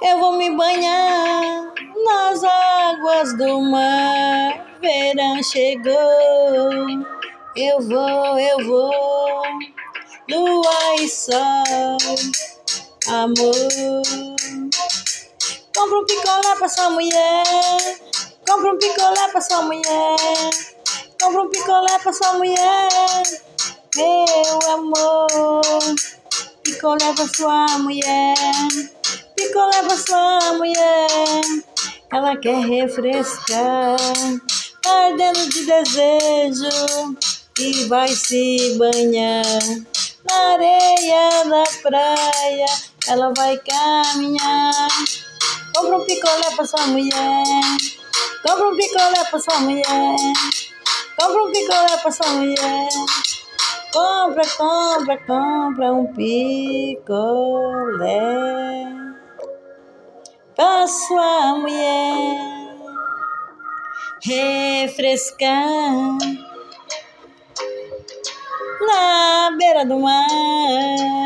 Eu vou me banhar nas águas do mar. Verão chegou. Eu vou. Lua e sol, amor. Compra um picolé pra sua mulher. Compra um picolé pra sua mulher. Compra um picolé pra sua mulher. Meu amor. Picolé pra sua mulher. Picolé pra sua mulher. Ela quer refrescar, ardendo de desejo, e vai se banhar na areia da praia. Ela vai caminhar. Compra um picolé pra sua mulher. Compra um picolé pra sua mulher. Compra um picolé pra sua mulher. Compra um picolé pra sua mulher refrescar na beira do mar.